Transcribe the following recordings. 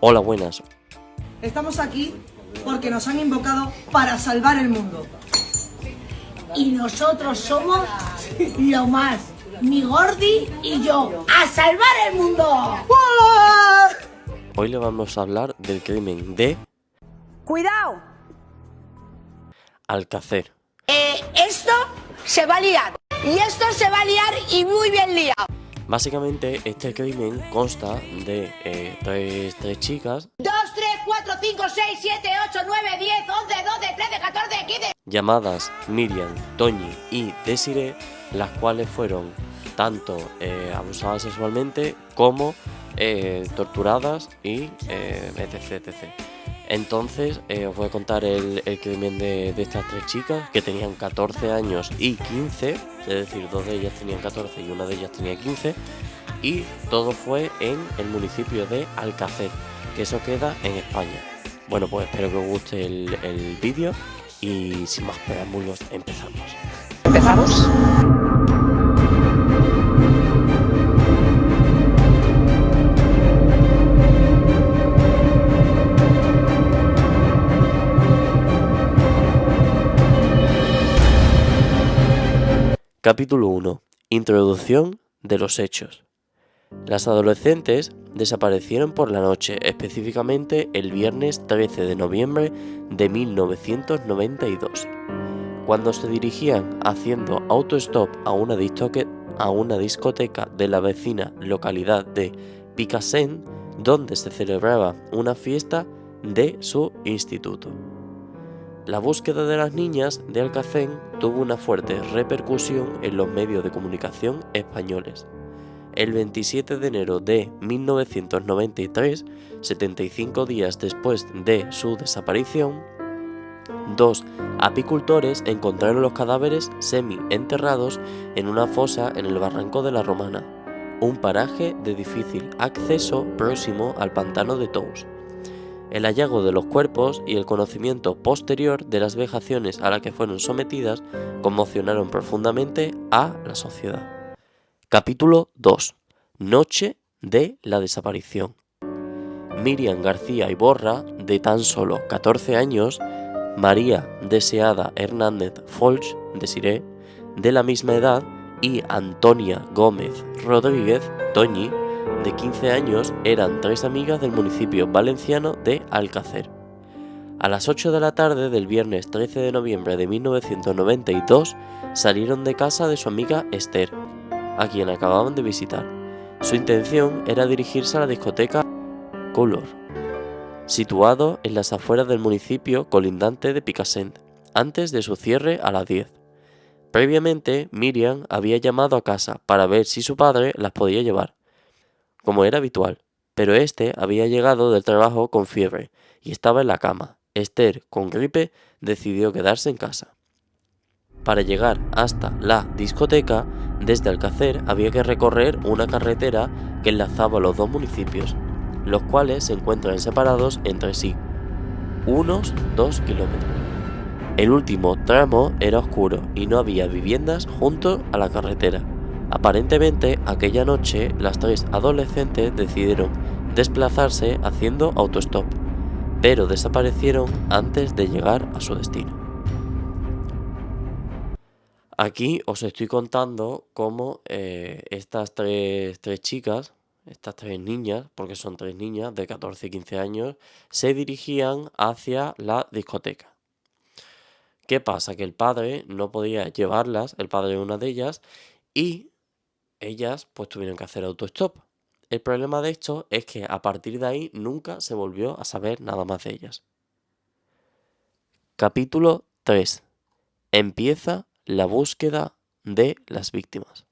Hola, buenas. Estamos aquí porque nos han invocado para salvar el mundo. Y nosotros somos lo más, mi Gordi y yo, ¡a salvar el mundo! Hoy le vamos a hablar del crimen de ¡Cuidado! Alcácer. Esto se va a liar. Y esto se va a liar y muy bien liado. Básicamente, este crimen consta de tres chicas 2, 3, 4, 5, 6, 7, 8, 9, 10, 11, 12, 13, 14, 15. llamadas Miriam, Toñi y Desiree, las cuales fueron tanto abusadas sexualmente como torturadas y etc. Entonces os voy a contar el crimen de estas tres chicas, que tenían 14 años y 15, es decir, dos de ellas tenían 14 y una de ellas tenía 15, y todo fue en el municipio de Alcácer, que eso queda en España. Bueno, pues espero que os guste el vídeo y sin más preámbulos empezamos. ¿Empezamos? Capítulo 1. Introducción de los hechos. Las adolescentes desaparecieron por la noche, específicamente el viernes 13 de noviembre de 1992. Cuando se dirigían haciendo autostop a una discoteca de la vecina localidad de Picassent, donde se celebraba una fiesta de su instituto. La búsqueda de las niñas de Alcácer tuvo una fuerte repercusión en los medios de comunicación españoles. El 27 de enero de 1993, 75 días después de su desaparición, dos apicultores encontraron los cadáveres semi-enterrados en una fosa en el barranco de la Romana, un paraje de difícil acceso próximo al pantano de Tous. El hallazgo de los cuerpos y el conocimiento posterior de las vejaciones a las que fueron sometidas conmocionaron profundamente a la sociedad. Capítulo 2. Noche de la desaparición. Miriam García Iborra, de tan solo 14 años, María Deseada Hernández Folch, Desiree, de la misma edad, y Antonia Gómez Rodríguez, Toñi, de 15 años, eran tres amigas del municipio valenciano de Alcácer. A las 8 de la tarde del viernes 13 de noviembre de 1992 salieron de casa de su amiga Esther, a quien acababan de visitar. Su intención era dirigirse a la discoteca Color, situado en las afueras del municipio colindante de Picassent, antes de su cierre a las 10. Previamente, Miriam había llamado a casa para ver si su padre las podía llevar, como era habitual, pero este había llegado del trabajo con fiebre y estaba en la cama. Esther, con gripe, decidió quedarse en casa. Para llegar hasta la discoteca, desde Alcácer había que recorrer una carretera que enlazaba los dos municipios, los cuales se encuentran separados entre sí, unos 2 kilómetros. El último tramo era oscuro y no había viviendas junto a la carretera. Aparentemente, aquella noche, las tres adolescentes decidieron desplazarse haciendo autostop, pero desaparecieron antes de llegar a su destino. Aquí os estoy contando cómo estas tres chicas, estas tres niñas, porque son tres niñas de 14 y 15 años, se dirigían hacia la discoteca. ¿Qué pasa? Que el padre no podía llevarlas, el padre de una de ellas, y ellas pues tuvieron que hacer autostop. El problema de esto es que a partir de ahí nunca se volvió a saber nada más de ellas. Capítulo 3. Empieza la búsqueda de las víctimas.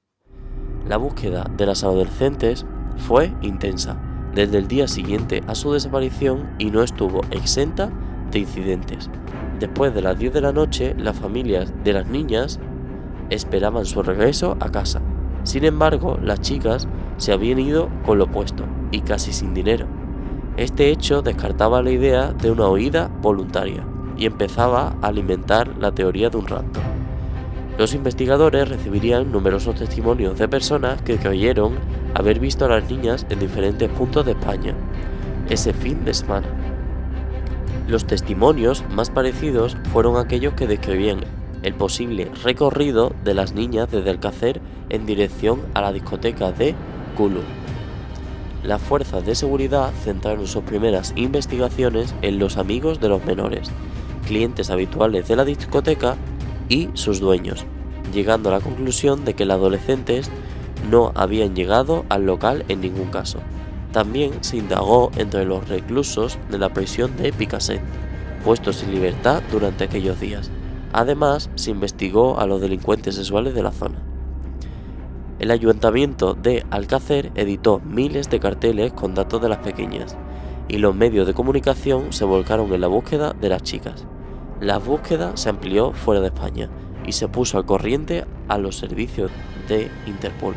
La búsqueda de las adolescentes fue intensa desde el día siguiente a su desaparición y no estuvo exenta de incidentes. Después de las 10 de la noche, las familias de las niñas esperaban su regreso a casa. Sin embargo, las chicas se habían ido con lo puesto y casi sin dinero. Este hecho descartaba la idea de una huida voluntaria y empezaba a alimentar la teoría de un rapto. Los investigadores recibirían numerosos testimonios de personas que creyeron haber visto a las niñas en diferentes puntos de España. ese fin de semana. Los testimonios más parecidos fueron aquellos que describían el posible recorrido de las niñas desde Alcácer en dirección a la discoteca de Kulu. Las fuerzas de seguridad centraron sus primeras investigaciones en los amigos de los menores, clientes habituales de la discoteca y sus dueños, llegando a la conclusión de que los adolescentes no habían llegado al local en ningún caso. También se indagó entre los reclusos de la prisión de Picassent, puestos en libertad durante aquellos días. Además, se investigó a los delincuentes sexuales de la zona. El ayuntamiento de Alcácer editó miles de carteles con datos de las pequeñas, y los medios de comunicación se volcaron en la búsqueda de las chicas. La búsqueda se amplió fuera de España y se puso al corriente a los servicios de Interpol.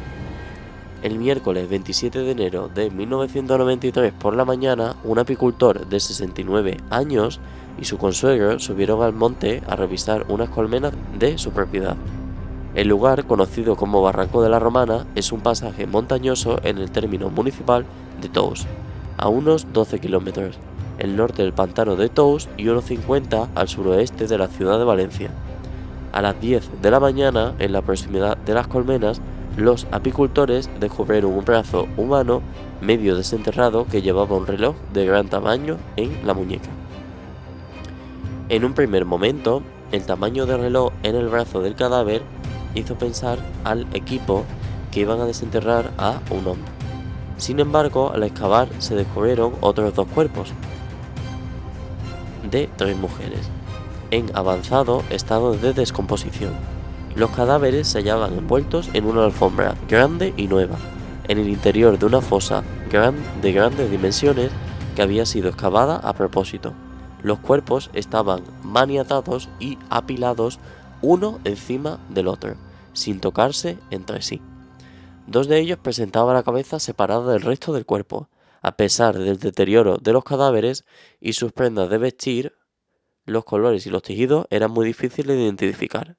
El miércoles 27 de enero de 1993 por la mañana, un apicultor de 69 años y su consuegro subieron al monte a revisar unas colmenas de su propiedad. El lugar, conocido como Barranco de la Romana, es un pasaje montañoso en el término municipal de Tous, a unos 12 kilómetros, el norte del pantano de Tous y unos 50 al suroeste de la ciudad de Valencia. A las 10 de la mañana, en la proximidad de las colmenas, los apicultores descubrieron un brazo humano medio desenterrado que llevaba un reloj de gran tamaño en la muñeca. En un primer momento, el tamaño del reloj en el brazo del cadáver hizo pensar al equipo que iban a desenterrar a un hombre. Sin embargo, al excavar se descubrieron otros dos cuerpos de 3 mujeres, en avanzado estado de descomposición. Los cadáveres se hallaban envueltos en una alfombra grande y nueva, en el interior de una fosa de grandes dimensiones que había sido excavada a propósito. Los cuerpos estaban maniatados y apilados uno encima del otro, sin tocarse entre sí. 2 de ellos presentaban la cabeza separada del resto del cuerpo. A pesar del deterioro de los cadáveres y sus prendas de vestir, los colores y los tejidos eran muy difíciles de identificar.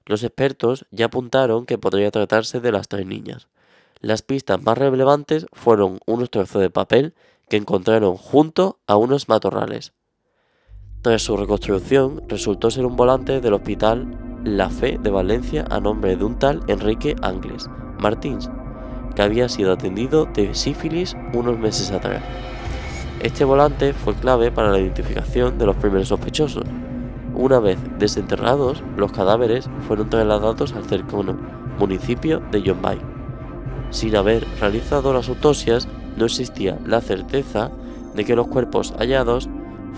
Los expertos ya apuntaron que podría tratarse de las 3 niñas. Las pistas más relevantes fueron unos trozos de papel que encontraron junto a unos matorrales. Tras su reconstrucción, resultó ser un volante del Hospital La Fe de Valencia a nombre de un tal Enrique Angles Martins, que había sido atendido de sífilis unos meses atrás. Este volante fue clave para la identificación de los primeros sospechosos. Una vez desenterrados, los cadáveres fueron trasladados al cercano municipio de Llombai. Sin haber realizado las autopsias, no existía la certeza de que los cuerpos hallados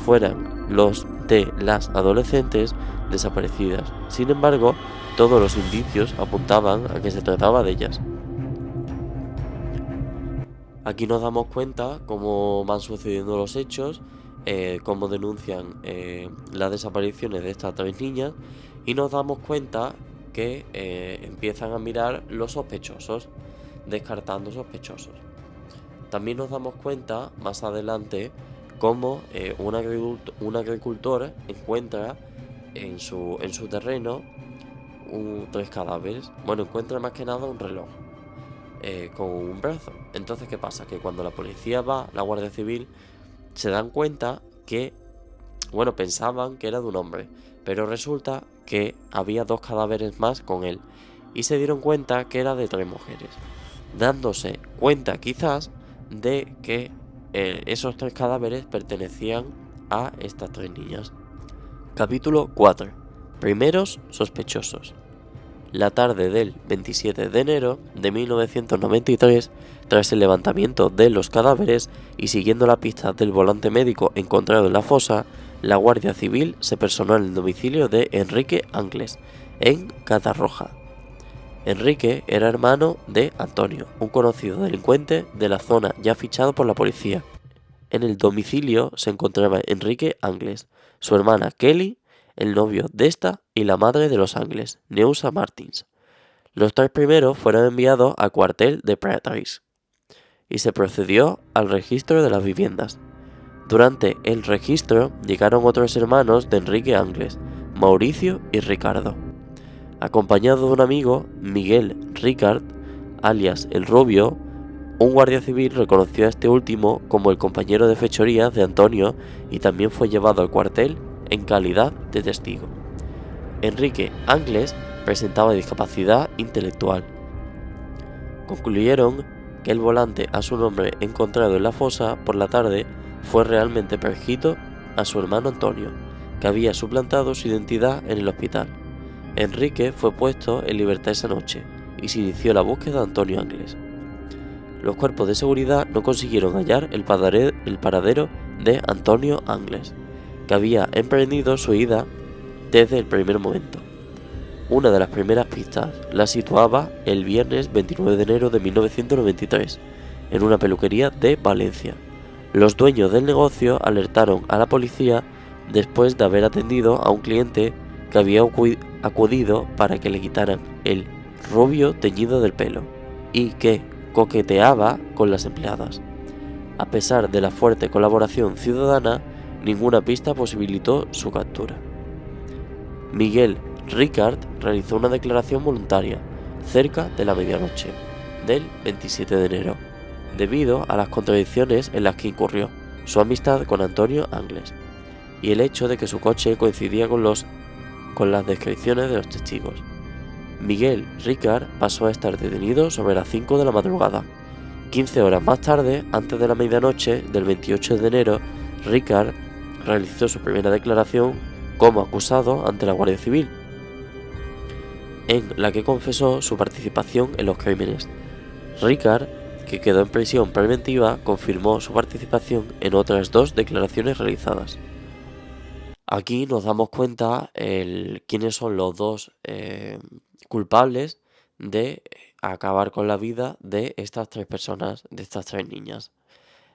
fueran los de las adolescentes desaparecidas. Sin embargo, todos los indicios apuntaban a que se trataba de ellas. Aquí nos damos cuenta cómo van sucediendo los hechos, cómo denuncian las desapariciones de estas 3 niñas, y nos damos cuenta que empiezan a mirar los sospechosos, descartando sospechosos. También nos damos cuenta más adelante cómo un agricultor encuentra en su terreno 3 cadáveres. Bueno, encuentra más que nada un reloj con un brazo. Entonces, ¿qué pasa? Que cuando la policía va, la Guardia Civil, se dan cuenta que, bueno, pensaban que era de un hombre, pero resulta que había 2 cadáveres más con él, y se dieron cuenta que era de 3 mujeres, dándose cuenta quizás de que esos 3 cadáveres pertenecían a estas 3 niñas. Capítulo 4. Primeros sospechosos. La tarde del 27 de enero de 1993, tras el levantamiento de los cadáveres y siguiendo la pista del volante médico encontrado en la fosa, la Guardia Civil se personó en el domicilio de Enrique Angles, en Catarroja. Enrique era hermano de Antonio, un conocido delincuente de la zona ya fichado por la policía. En el domicilio se encontraba Enrique Angles, su hermana Kelly, el novio de esta y la madre de los Angles, Neusa Martins. Los 3 primeros fueron enviados al cuartel de Pratoris y se procedió al registro de las viviendas. Durante el registro llegaron otros hermanos de Enrique Angles, Mauricio y Ricardo. Acompañado de un amigo, Miguel Ricard, alias El Rubio, Un guardia civil reconoció a este último como el compañero de fechorías de Antonio y también fue llevado al cuartel en calidad de testigo. Enrique Angles presentaba discapacidad intelectual. Concluyeron que el volante a su nombre encontrado en la fosa por la tarde fue realmente prescrito a su hermano Antonio, que había suplantado su identidad en el hospital. Enrique fue puesto en libertad esa noche y se inició la búsqueda de Antonio Angles. Los cuerpos de seguridad no consiguieron hallar el paradero de Antonio Angles, que había emprendido su huida desde el primer momento. Una de las primeras pistas la situaba el viernes 29 de enero de 1993, en una peluquería de Valencia. Los dueños del negocio alertaron a la policía después de haber atendido a un cliente que había acudido para que le quitaran el rubio teñido del pelo y que coqueteaba con las empleadas. A pesar de la fuerte colaboración ciudadana, ninguna pista posibilitó su captura. Miguel Ricard realizó una declaración voluntaria cerca de la medianoche del 27 de enero, debido a las contradicciones en las que incurrió, su amistad con Antonio Angles y el hecho de que su coche coincidía con las descripciones de los testigos. Miguel Ricard pasó a estar detenido sobre las 5 de la madrugada. 15 horas más tarde, antes de la medianoche del 28 de enero, Ricard realizó su primera declaración como acusado ante la Guardia Civil, en la que confesó su participación en los crímenes. Ricard, que quedó en prisión preventiva, confirmó su participación en otras 2 declaraciones realizadas. Aquí nos damos cuenta quiénes son los 2 culpables de acabar con la vida de estas 3 personas, de estas 3 niñas.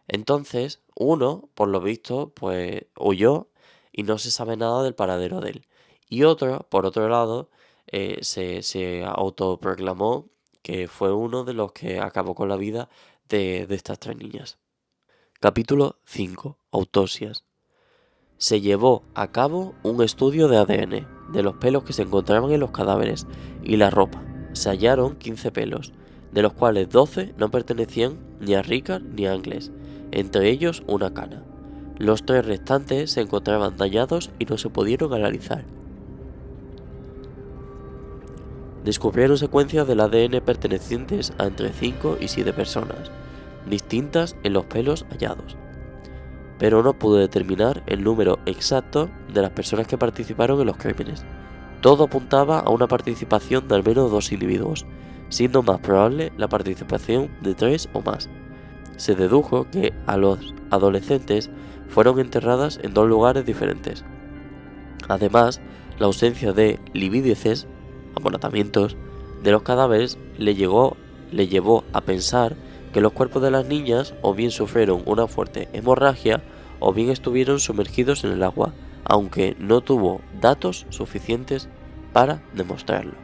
Entonces, uno, por lo visto, pues huyó y no se sabe nada del paradero de él. Y otro, por otro lado, se autoproclamó que fue uno de los que acabó con la vida de estas 3 niñas. Capítulo 5. Autopsias. Se llevó a cabo un estudio de ADN de los pelos que se encontraban en los cadáveres y la ropa. Se hallaron 15 pelos, de los cuales 12 no pertenecían ni a Ricard ni a Angles, entre ellos una cana. Los 3 restantes se encontraban dañados y no se pudieron analizar. Descubrieron secuencias del ADN pertenecientes a entre 5 y 7 personas, distintas en los pelos hallados, pero no pudo determinar el número exacto de las personas que participaron en los crímenes. Todo apuntaba a una participación de al menos 2 individuos, siendo más probable la participación de 3 o más. Se dedujo que a los adolescentes fueron enterradas en 2 lugares diferentes. Además, la ausencia de livídices, amoratamientos, de los cadáveres le llevó a pensar que los cuerpos de las niñas o bien sufrieron una fuerte hemorragia o bien estuvieron sumergidos en el agua, aunque no tuvo datos suficientes para demostrarlo.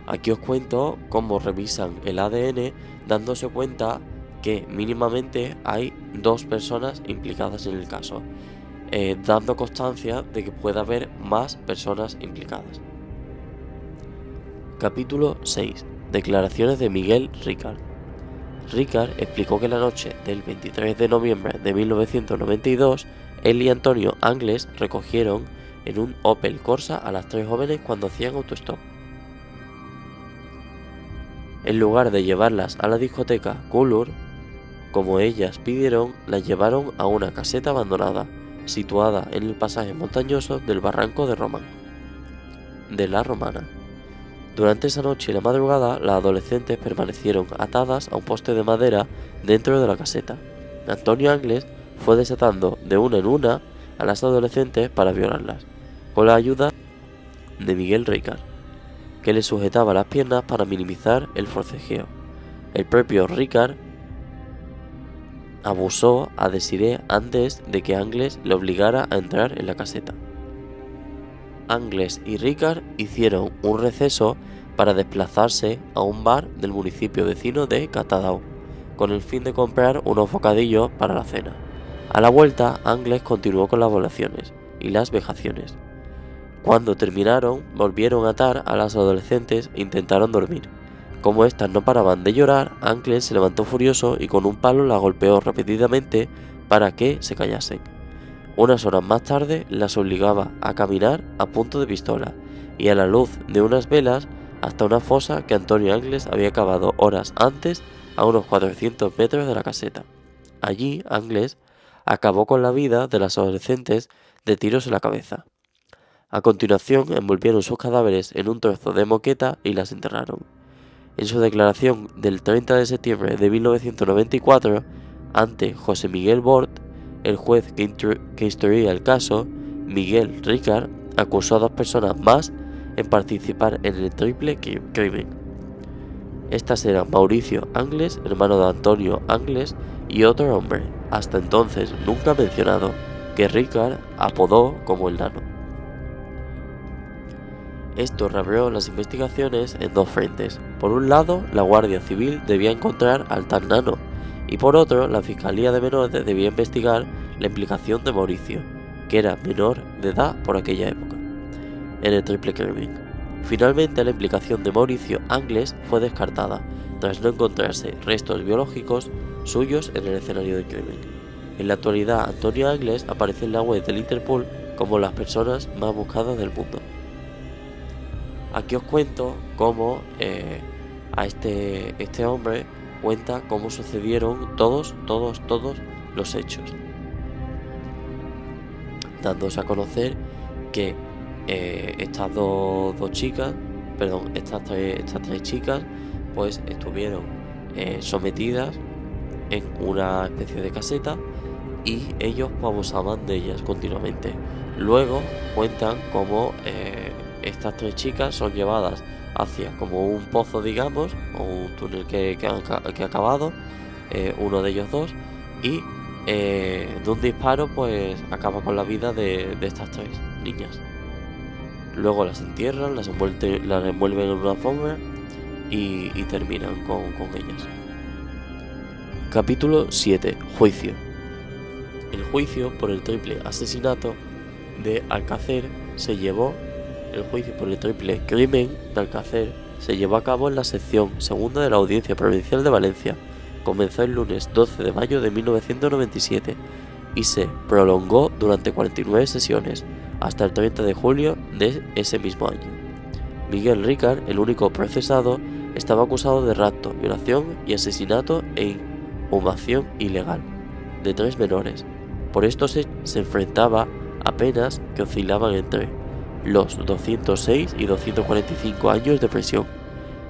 Aquí os cuento cómo revisan el ADN dándose cuenta que mínimamente hay 2 personas implicadas en el caso, dando constancia de que puede haber más personas implicadas. Capítulo 6. Declaraciones de Miguel Ricard. Ricard explicó que la noche del 23 de noviembre de 1992, él y Antonio Angles recogieron en un Opel Corsa a las 3 jóvenes cuando hacían autostop. En lugar de llevarlas a la discoteca Colour, como ellas pidieron, las llevaron a una caseta abandonada, situada en el pasaje montañoso del barranco de la Romana. Durante esa noche y la madrugada, las adolescentes permanecieron atadas a un poste de madera dentro de la caseta. Antonio Angles fue desatando de una en una a las adolescentes para violarlas, con la ayuda de Miguel Ricard, que le sujetaba las piernas para minimizar el forcejeo. El propio Ricard abusó a Desiree antes de que Angles le obligara a entrar en la caseta. Angles y Ricard hicieron un receso para desplazarse a un bar del municipio vecino de Catadau, con el fin de comprar unos bocadillos para la cena. A la vuelta, Angles continuó con las violaciones y las vejaciones. Cuando terminaron, volvieron a atar a las adolescentes e intentaron dormir, Como éstas no paraban de llorar, Angles se levantó furioso y con un palo las golpeó repetidamente para que se callasen. Unas horas más tarde las obligaba a caminar a punto de pistola y a la luz de unas velas hasta una fosa que Antonio Angles había cavado horas antes a unos 400 metros de la caseta. Allí, Angles acabó con la vida de las adolescentes de tiros en la cabeza. A continuación, envolvieron sus cadáveres en un trozo de moqueta y las enterraron. En su declaración del 30 de septiembre de 1994, ante José Miguel Bort, el juez que instruía el caso, Miguel Ricard, acusó a 2 personas más en participar en el triple crimen. Estas eran Mauricio Angles, hermano de Antonio Angles, y otro hombre, hasta entonces nunca mencionado, que Ricard apodó como el Nano. Esto reabrió las investigaciones en 2 frentes. Por un lado, la Guardia Civil debía encontrar al tal Nano, y por otro, la Fiscalía de Menores debía investigar la implicación de Mauricio, que era menor de edad por aquella época, en el triple crimen. Finalmente, la implicación de Mauricio Angles fue descartada, tras no encontrarse restos biológicos suyos en el escenario del crimen. En la actualidad, Antonio Angles aparece en la web del Interpol como las personas más buscadas del mundo. Aquí os cuento cómo a este hombre cuenta cómo sucedieron todos los hechos, dándose a conocer que estas tres chicas pues estuvieron sometidas en una especie de caseta y ellos pues, abusaban de ellas continuamente. Luego cuentan cómo estas 3 chicas son llevadas hacia como un pozo, digamos, o un túnel que ha acabado, uno de ellos 2, y de un disparo pues acaba con la vida de estas 3 niñas. Luego las entierran, las envuelven en una alfombra y terminan con ellas. Capítulo 7. Juicio. El juicio por el triple asesinato de Alcácer se llevó El juicio por el triple crimen de Alcácer se llevó a cabo en la sección segunda de la Audiencia Provincial de Valencia. Comenzó el lunes 12 de mayo de 1997 y se prolongó durante 49 sesiones hasta el 30 de julio de ese mismo año. Miguel Ricard, el único procesado, estaba acusado de rapto, violación y asesinato e inhumación ilegal de 3 menores. Por esto se enfrentaba a penas que oscilaban entre los 206 y 245 años de prisión.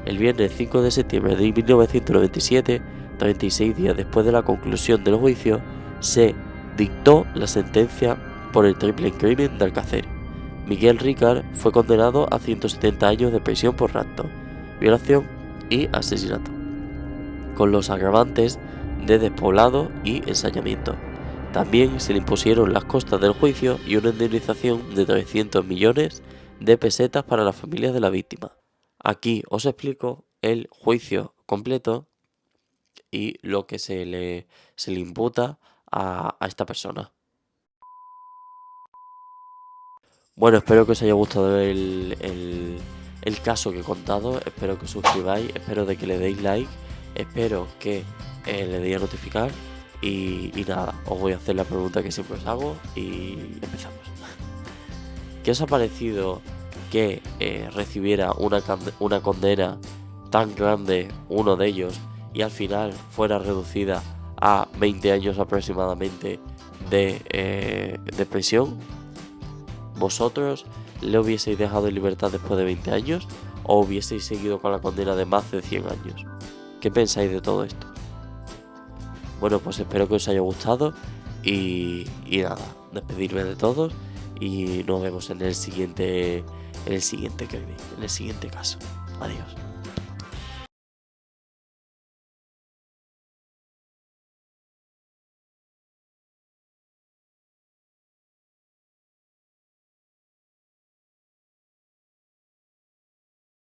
El viernes 5 de septiembre de 1997, 36 días después de la conclusión del juicio, se dictó la sentencia por el triple crimen de Alcácer. Miguel Ricard fue condenado a 170 años de prisión por rapto, violación y asesinato, con los agravantes de despoblado y ensañamiento. También se le impusieron las costas del juicio y una indemnización de 300 millones de pesetas para las familias de la víctima. Aquí os explico el juicio completo y lo que se le imputa a esta persona. Bueno, espero que os haya gustado el caso que he contado, espero que os suscribáis, espero de que le deis like, espero que le deis a notificar y nada, os voy a hacer la pregunta que siempre os hago y empezamos. ¿Qué os ha parecido que recibiera una condena tan grande uno de ellos y al final fuera reducida a 20 años aproximadamente de prisión? ¿Vosotros le hubieseis dejado en libertad después de 20 años o hubieseis seguido con la condena de más de 100 años? ¿Qué pensáis de todo esto? Bueno, pues espero que os haya gustado y nada, despedirme de todos y nos vemos en el siguiente caso. Adiós.